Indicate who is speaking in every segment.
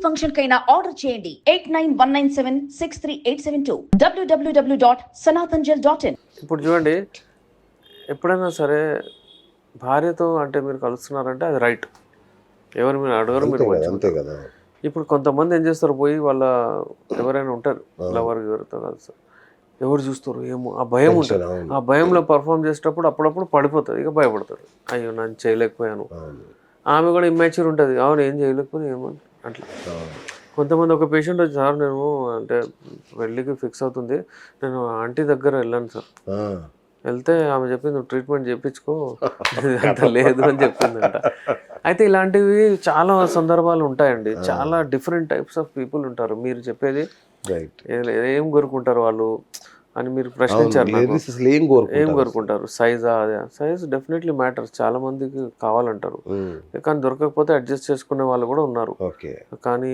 Speaker 1: Function కైనా order చేయండి 8919763872 www.sanatanjal.in.
Speaker 2: ఇప్పుడు చూడండి, ఎప్పుడైనా సరే భార్యతో అంటే మీరు కలుస్తున్నారంటే అది రైట్, ఎవరు మీరు అడగరు, మీరు
Speaker 3: అంతే కదా.
Speaker 2: ఇప్పుడు కొంతమంది ఏం చేస్తారు, పోయి వాళ్ళ ఎవరైనా ఉంటారు లవర్ ఎవరితో కలుస్తారు, ఎవరు చూస్తారు ఏమో ఆ భయం ఉంటుంది. ఆ భయంలో పర్ఫామ్ చేసేటప్పుడు అప్పుడప్పుడు పడిపోతుంది, ఇక భయపడతారు, అయ్యో నేను చేయలేకపోయాను. ఆమె కూడా ఇమ్యాచ్యూర్ ఉంటుంది, అవును ఏం చేయలేకపోయినా ఏమో అట్లా. కొంతమంది ఒక పేషెంట్ వచ్చి, సార్ నేను అంటే పెళ్ళికి ఫిక్స్ అవుతుంది, నేను ఆంటీ దగ్గర వెళ్ళాను సార్, వెళ్తే ఆమె చెప్పింది నువ్వు ట్రీట్మెంట్ చేయించుకో, అంత లేదు అని చెప్పిందంట. అయితే ఇలాంటివి చాలా సందర్భాలు ఉంటాయండి, చాలా డిఫరెంట్ టైప్స్ ఆఫ్ పీపుల్ ఉంటారు. మీరు చెప్పేది ఏం కోరుకుంటారు వాళ్ళు అని మీరు ప్రశ్నించారు, ఏం కోరుకుంటారు, సైజా? అదే సైజ్ డెఫినెట్లీ మ్యాటర్స్, చాలా మందికి కావాలంటారు, కానీ దొరకకపోతే అడ్జస్ట్ చేసుకునే వాళ్ళు కూడా ఉన్నారు. కానీ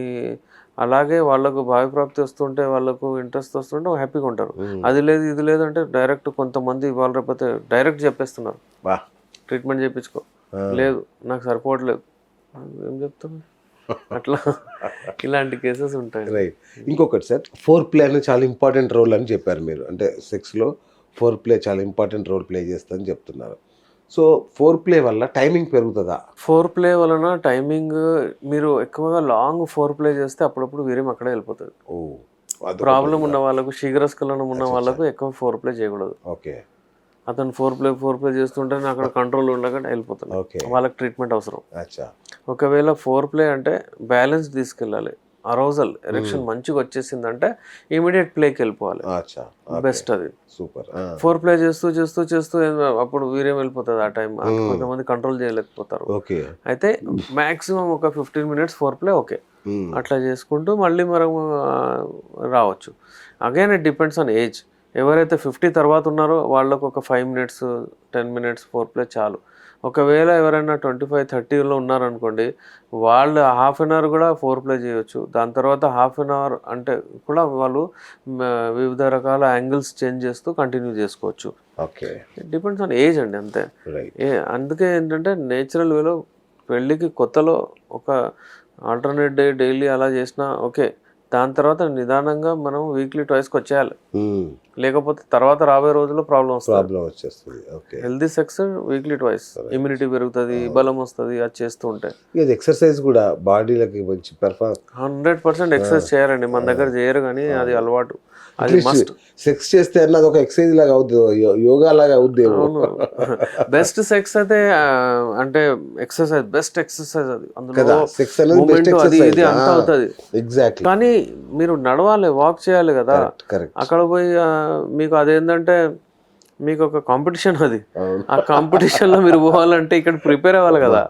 Speaker 2: అలాగే వాళ్ళకు భావి ప్రాప్తి వస్తుంటే, వాళ్ళకు ఇంట్రెస్ట్ వస్తుంటే హ్యాపీగా ఉంటారు. అది లేదు ఇది లేదు అంటే డైరెక్ట్ కొంతమంది వాళ్ళు రేపతే డైరెక్ట్ చెప్పేస్తున్నారు, ట్రీట్మెంట్ చేయించుకో, లేదు నాకు సరిపోవట్లేదు, ఏం చెప్తాను అట్లా. ఇలాంటి కేసెస్ ఉంటాయి.
Speaker 3: రైట్. ఇంకొకటి సార్, ఫోర్ ప్లే అనేది చాలా ఇంపార్టెంట్ రోల్ అని చెప్పారు మీరు, అంటే సెక్స్లో ఫోర్ ప్లే చాలా ఇంపార్టెంట్ రోల్ ప్లే చేస్తుందని చెప్తున్నారు. సో ఫోర్ ప్లే వల్ల టైమింగ్ పెరుగుతుందా?
Speaker 2: ఫోర్ ప్లే వలన టైమింగ్, మీరు ఎక్కువగా లాంగ్ ఫోర్ ప్లే చేస్తే అప్పుడప్పుడు వీరేం అక్కడే వెళ్ళిపోతుంది. ప్రాబ్లం ఉన్న వాళ్ళకు, శీఘ్రస్ఖలనం ఉన్న వాళ్ళకు ఎక్కువ ఫోర్ ప్లే చేయకూడదు.
Speaker 3: ఓకే.
Speaker 2: అతను ఫోర్ ప్లే చేస్తుంటే అక్కడ కంట్రోల్ ఉండకుండా వెళ్ళిపోతుంది, వాళ్ళకి ట్రీట్మెంట్ అవసరం. ఒకవేళ ఫోర్ ప్లే అంటే బ్యాలెన్స్ తీసుకెళ్ళాలి, అరౌజల్ ఎరెక్షన్ మంచిగా వచ్చేసిందంటే ఇమీడియట్ ప్లేకి వెళ్ళిపోవాలి, బెస్ట్ అది.
Speaker 3: సూపర్.
Speaker 2: ఫోర్ ప్లే చేస్తూ చేస్తూ చేస్తూ అప్పుడు వీరేం వెళ్ళిపోతుంది ఆ టైం, కొంతమంది కంట్రోల్ చేయలేకపోతారు. అయితే మాక్సిమం ఒక 15 minutes ఫోర్ ప్లే ఓకే, అట్లా చేసుకుంటూ మళ్ళీ మనం రావచ్చు. Again it depends on age. ఎవరైతే 50 తర్వాత ఉన్నారో వాళ్ళకు ఒక 5 minutes 10 minutes ఫోర్ ప్లే చాలు. ఒకవేళ ఎవరైనా 25-30లో ఉన్నారనుకోండి, వాళ్ళు హాఫ్ అన్ అవర్ కూడా ఫోర్ ప్లే చేయొచ్చు. దాని తర్వాత హాఫ్ అన్ అవర్ అంటే కూడా వాళ్ళు వివిధ రకాల యాంగిల్స్ చేంజ్ చేస్తూ కంటిన్యూ చేసుకోవచ్చు.
Speaker 3: Okay.
Speaker 2: It depends on age అండి, అంతే. అందుకే ఏంటంటే నేచురల్ వేలో పెళ్ళికి కొత్తలో ఒక ఆల్టర్నేట్ డే డైలీ అలా చేసినా ఓకే, దాని తర్వాత నిదానంగా మనం వీక్లీ ట్వైస్కి వచ్చేయాలి, లేకపోతే తర్వాత రాబోయే రోజుల్లో ప్రాబ్లం
Speaker 3: వచ్చేస్తుంది.
Speaker 2: Healthy sex weekly twice, immunity పెరుగుతుంది, బలం వస్తుంది, అది చేస్తూ ఉంటే.
Speaker 3: ఎక్సర్సైజ్ కూడా బాడీలకి మంచి
Speaker 2: 100% ఎక్సర్సైజ్ చేయాలండి, మన దగ్గర చేయరు కానీ అది అలవాటు, అది మస్ట్.
Speaker 3: సెక్స్ చేస్తే అన్నది ఒక ఎక్సర్సైజ్ లాగా అవుతుంది, యోగా లాగా అవుద్ది.
Speaker 2: బెస్ట్ సెక్స్ అయితే అంటే ఎక్సర్సైజ్, బెస్ట్ ఎక్సర్సైజ్ అది, అందులో అది ఇది అంతా అవుతుంది.
Speaker 3: ఎగ్జాక్ట్లీ.
Speaker 2: కానీ మీరు నడవాలి, వాక్ చేయాలి కదా, అక్కడ పోయి మీకు అదేంటంటే మీకు ఒక కాంపిటీషన్, అది ఆ కాంపిటీషన్ లో మీరు పోవాలంటే ఇక్కడ ప్రిపేర్ అవ్వాలి కదా.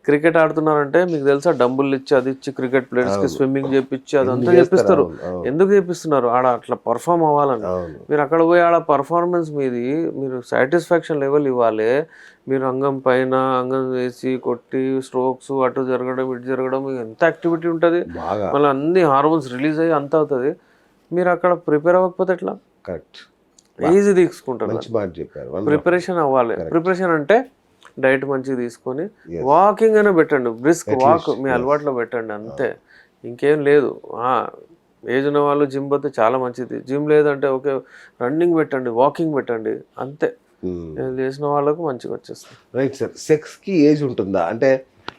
Speaker 2: క్రికెట్ ఆడుతున్నారంటే మీకు తెలుసా, డబ్బులు ఇచ్చి అది ఇచ్చి క్రికెట్ ప్లేయర్స్ కి స్విమ్మింగ్ చేపించి అదంతా చేపిస్తారు. ఎందుకు చేపిస్తున్నారు? ఆడ అట్లా పర్ఫామ్ అవ్వాలని. మీరు అక్కడ పోయి ఆడ పర్ఫార్మెన్స్ మీది, మీరు సాటిస్ఫాక్షన్ లెవెల్ ఇవ్వాలి. మీరు అంగం పైన అంగం వేసి కొట్టి స్ట్రోక్స్ అటు జరగడం ఇటు జరగడం, ఎంత యాక్టివిటీ ఉంటుంది, మళ్ళీ అన్ని హార్మోన్స్ రిలీజ్ అయ్యి అంత అవుతుంది. మీరు అక్కడ ప్రిపేర్ అవ్వకపోతే ఎట్లా?
Speaker 3: కరెక్ట్.
Speaker 2: ఈజీ తీసుకుంటారు. ప్రిపరేషన్ అవ్వాలి. ప్రిపరేషన్ అంటే డైట్ మంచిగా తీసుకొని వాకింగ్ అయినా పెట్టండి, బ్రిస్క్ వాక్ మీ అలవాట్లో పెట్టండి, అంతే, ఇంకేం లేదు. ఏజ్ ఉన్న వాళ్ళు జిమ్ పోతే చాలా మంచిది, జిమ్ లేదంటే ఓకే రన్నింగ్ పెట్టండి, వాకింగ్ పెట్టండి, అంతే. చేసిన వాళ్ళకు మంచిగా వచ్చేస్తుంది.
Speaker 3: Right sir. సెక్స్కి ఏజ్ ఉంటుందా? అంటే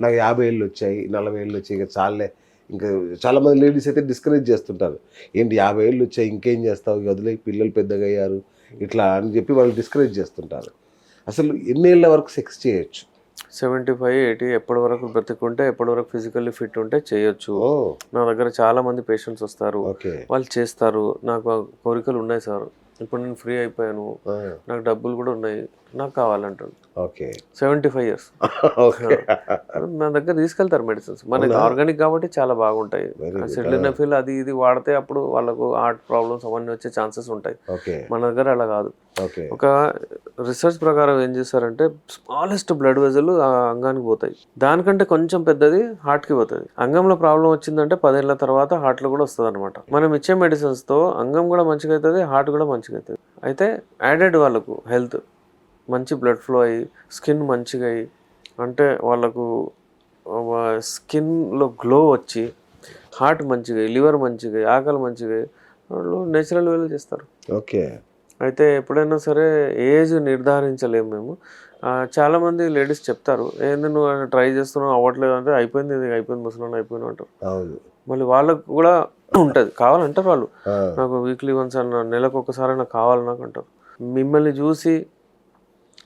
Speaker 3: నాకు 50 ఏళ్ళు వచ్చాయి, 40 ఏళ్ళు వచ్చాయి, ఇక చాలే. ఇంకా చాలామంది లేడీస్ అయితే డిస్కరేజ్ చేస్తుంటారు, ఏంటి 50 ఏళ్ళు వచ్చాయి ఇంకేం చేస్తావు, వదిలే, పిల్లలు పెద్దగా అయ్యారు ఇట్లా అని చెప్పి వాళ్ళు డిస్కరేజ్ చేస్తుంటారు. అసలు ఎన్నేళ్ళ వరకు సెక్స్ చేయొచ్చు?
Speaker 2: 75-80 ఎప్పటి వరకు బ్రతికుంటే, ఎప్పటి వరకు ఫిజికల్లీ ఫిట్ ఉంటే చేయొచ్చు. నా దగ్గర చాలా మంది పేషెంట్స్ వస్తారు, వాళ్ళు చేస్తారు, నాకు కోరికలు ఉన్నాయి సార్, ఇప్పుడు నేను ఫ్రీ అయిపోయాను, నాకు డబ్బులు కూడా ఉన్నాయి, నాకు కావాలంటాడు. 75 years నా దగ్గర తీసుకెళ్తారు మెడిసిన్స్, మనకి ఆర్గానిక్ కాబట్టి చాలా బాగుంటాయి. సిడ్లినఫిల్ అది ఇది వాడితే అప్పుడు వాళ్ళకు హార్ట్ ప్రాబ్లమ్స్ అవన్నీ వచ్చే ఛాన్సెస్ ఉంటాయి. మన దగ్గర అలా కాదు. ఒక రీసెర్చ్ ప్రకారం ఏం చేస్తారంటే, స్మాలెస్ట్ బ్లడ్ వెజల్ ఆ అంగానికి పోతాయి, దానికంటే కొంచెం పెద్దది హార్ట్కి పోతుంది. అంగంలో ప్రాబ్లం వచ్చిందంటే 10 ఏళ్ల తర్వాత హార్ట్లో కూడా వస్తుంది అనమాట. మనం ఇచ్చే మెడిసిన్స్తో అంగం కూడా మంచిగా అవుతుంది, హార్ట్ కూడా మంచిగా అవుతుంది. అయితే యాడెడ్ వాళ్ళకు హెల్త్ మంచి బ్లడ్ ఫ్లో అయ్యి, స్కిన్ మంచిగా అయ్యి, అంటే వాళ్ళకు స్కిన్లో గ్లో వచ్చి హార్ట్ మంచిగా, లివర్ మంచిగా, ఆకలి మంచిగా వాళ్ళు నేచురల్ వేలో చేస్తారు.
Speaker 3: ఓకే.
Speaker 2: అయితే ఎప్పుడైనా సరే ఏజ్ నిర్ధారించలేము మేము. చాలామంది లేడీస్ చెప్తారు, ఏంది నువ్వు ట్రై చేస్తున్నావు అవ్వట్లేదు అంటే, అయిపోయింది ఇది అయిపోయింది ముసలోని అయిపోయింది అంటారు.
Speaker 3: అవును.
Speaker 2: మళ్ళీ వాళ్ళకు కూడా ఉంటుంది, కావాలంటారు వాళ్ళు.
Speaker 3: ఆ,
Speaker 2: నాకు వీక్లీ వన్స్ అన్న నెలకు ఒకసారి నాకు కావాలి నాకు అంటారు. మిమ్మల్ని చూసి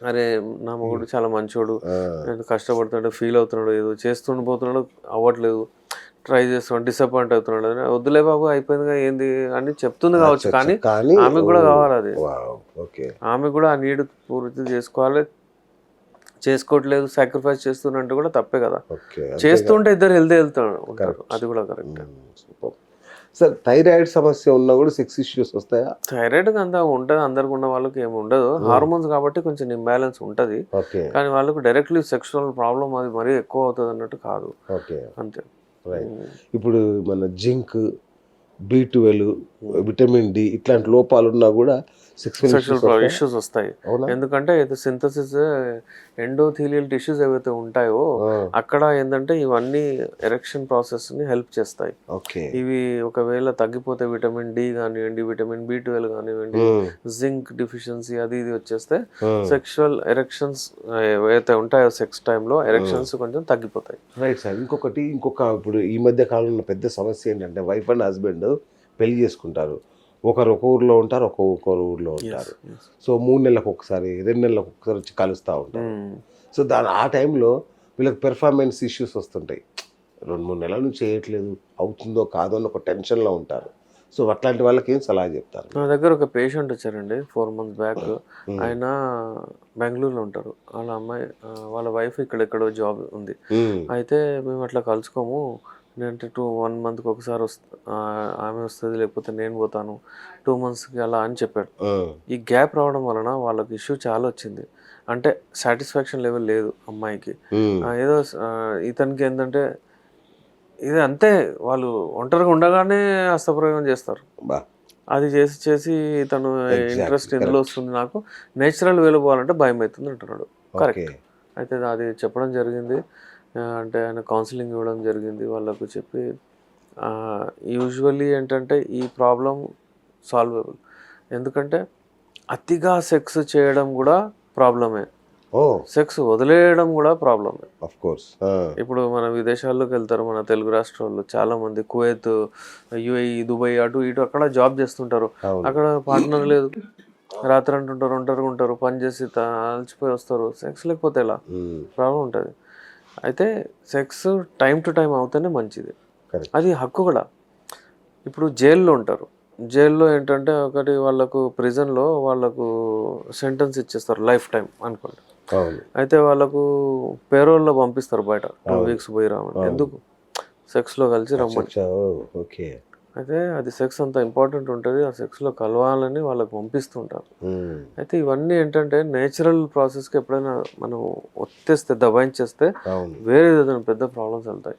Speaker 2: అరే నా మొగుడు చాలా మంచోడు,
Speaker 3: ఆ,
Speaker 2: నేను కష్టపడుతున్నాడు, ఫీల్ అవుతున్నాడు, ఏదో చేస్తుండి పోతున్నాడు అవ్వట్లేదు, ట్రై చేస్తున్నాడు, డిసప్పాయింట్ అవుతున్నాడు అని, వద్దులే బాబు అయిపోయిందిగా ఏంది అని చెప్తుంది కావచ్చు. కానీ
Speaker 3: కానీ
Speaker 2: ఆమెకు కూడా కావాలి అది.
Speaker 3: Wow, okay.
Speaker 2: ఆమె కూడా ఆ నీడ్ పూర్తి చేసుకోవాలి. చేసుకోవట్లేదు, సాక్రిఫైస్ చేస్తున్నట్టు కూడా తప్పే కదా.
Speaker 3: ఓకే.
Speaker 2: చేస్తుంటే ఇద్దరు హెల్తీ ఉంటారు, అది కూడా కరెక్ట్.
Speaker 3: సూపర్. సార్ థైరాయిడ్ సమస్య ఉన్నా కూడా సెక్స్ ఇష్యూస్ వస్తాయా?
Speaker 2: థైరాయిడ్ అంతా ఉంటుంది, అందరికి ఉన్న వాళ్ళకి ఏమి ఉండదు. హార్మోన్స్ కాబట్టి కొంచెం ఇంబ్యాలెన్స్ ఉంటుంది.
Speaker 3: ఓకే.
Speaker 2: కానీ వాళ్ళకు డైరెక్ట్లీ సెక్షువల్ ప్రాబ్లం అది మరీ ఎక్కువ అవుతుంది అన్నట్టు కాదు.
Speaker 3: ఓకే.
Speaker 2: అంతే.
Speaker 3: రైట్. ఇప్పుడు మన జింక్, B12, విటమిన్ డి ఇట్లాంటి లోపాలు ఉన్నా కూడా
Speaker 2: సెక్షువల్ ఇష్యూస్ వస్తాయి.
Speaker 3: అవునా?
Speaker 2: ఎందుకంటే ఇది సింథసిస్ ఎండోథీలియల్ టిష్యూస్ ఏవైతే ఉంటాయో అక్కడ ఏంటంటే ఇవన్నీ ఎరెక్షన్ ప్రాసెస్ ని హెల్ప్ చేస్తాయి.
Speaker 3: ఓకే.
Speaker 2: ఇవి ఒకవేళ తగ్గిపోతే విటమిన్ డి కానివ్వండి, విటమిన్ B12 కానివ్వండి, జింక్ డిఫిషియన్సీ అది ఇది వచ్చేస్తే సెక్షువల్ ఎరెక్షన్స్ ఏవైతే ఉంటాయో సెక్స్ టైంలో ఎరెక్షన్స్ కొంచెం తగ్గిపోతాయి.
Speaker 3: Right sir. ఇంకొక ఇప్పుడు ఈ మధ్య కాలంలో పెద్ద సమస్య ఏంటంటే వైఫ్ అండ్ హస్బెండ్ పెళ్లి చేసుకుంటారు, ఒకరు ఒక ఊర్లో ఉంటారు, ఒకరు ఊర్లో ఉంటారు. సో 3 నెలలకు ఒకసారి 2 నెలలకు ఒకసారి వచ్చి కలుస్తూ ఉంటారు. సో ఆ టైంలో వీళ్ళకి పెర్ఫార్మెన్స్ ఇష్యూస్ వస్తుంటాయి. 2-3 నెలల నుంచి చేయట్లేదు, అవుతుందో కాదో అని ఒక టెన్షన్లో ఉంటారు. సో అట్లాంటి వాళ్ళకి ఏం సలహా చెప్తారు?
Speaker 2: నా దగ్గర ఒక పేషెంట్ వచ్చారండి 4 months బ్యాక్. ఆయన బెంగళూరులో ఉంటారు, వాళ్ళ అమ్మాయి వాళ్ళ వైఫ్ ఇక్కడెక్కడో జాబ్ ఉంది. అయితే మేము అట్లా కలుసుకోము, నేనంటే 1 monthకి ఒకసారి ఆమె వస్తుంది, లేకపోతే నేను పోతాను 2 monthsకి అలా అని చెప్పాడు. ఈ గ్యాప్ రావడం వలన వాళ్ళకి ఇష్యూ చాలా వచ్చింది. అంటే సాటిస్ఫాక్షన్ లెవెల్ లేదు అమ్మాయికి. ఏదో ఇతనికి ఏంటంటే ఇది అంతే, వాళ్ళు ఒంటరిగా ఉండగానే హస్తప్రయోగం చేస్తారు. అది చేసి తను ఇంట్రెస్ట్ ఎందులో వస్తుంది, నాకు నేచురల్ వేలో పోవాలంటే భయం అవుతుంది అంటున్నాడు. కరెక్ట్. అయితే అది చెప్పడం జరిగింది. అంటే ఆయన కౌన్సిలింగ్ ఇవ్వడం జరిగింది వాళ్ళకు. చెప్పి యూజువల్లీ ఏంటంటే ఈ ప్రాబ్లం సాల్వబుల్. ఎందుకంటే అతిగా సెక్స్ చేయడం కూడా ప్రాబ్లమే, సెక్స్ వదిలేయడం కూడా ప్రాబ్లమే. Of course. ఇప్పుడు మన విదేశాల్లోకి వెళ్తారు మన తెలుగు రాష్ట్రాల్లో చాలా మంది, కువైత్, UAE, దుబాయ్, అటు ఇటు అక్కడ జాబ్ చేస్తుంటారు. అక్కడ పార్ట్నర్ లేదు, రాత్రి అంటుంటారు, ఒంటరిగా ఉంటారు, పని చేసి అలసిపోయి వస్తారు, సెక్స్ లేకపోతే ఎలా ప్రాబ్లం ఉంటుంది. అయితే సెక్స్ టైం టు టైం అవుతేనే మంచిది, అది హక్కు కూడా. ఇప్పుడు జైల్లో ఉంటారు, జైల్లో ఏంటంటే ఒకటి వాళ్ళకు ప్రిజన్లో వాళ్ళకు సెంటెన్స్ ఇచ్చేస్తారు లైఫ్ టైం అనుకోండి. అయితే వాళ్ళకు పేరోల్లో పంపిస్తారు బయట 2 weeks పోయి రామని. ఎందుకు? సెక్స్లో కలిసి రమ్మని.
Speaker 3: ఓకే.
Speaker 2: అయితే అది సెక్స్ అంత ఇంపార్టెంట్ ఉంటుంది, ఆ సెక్స్లో కలవాలని వాళ్ళకి పంపిస్తుంటారు. అయితే ఇవన్నీ ఏంటంటే నేచురల్ ప్రాసెస్కి ఎప్పుడైనా మనం ఒత్తేస్తే, దబాయించేస్తే వేరే ఏదైనా పెద్ద ప్రాబ్లమ్స్ వెళ్తాయి.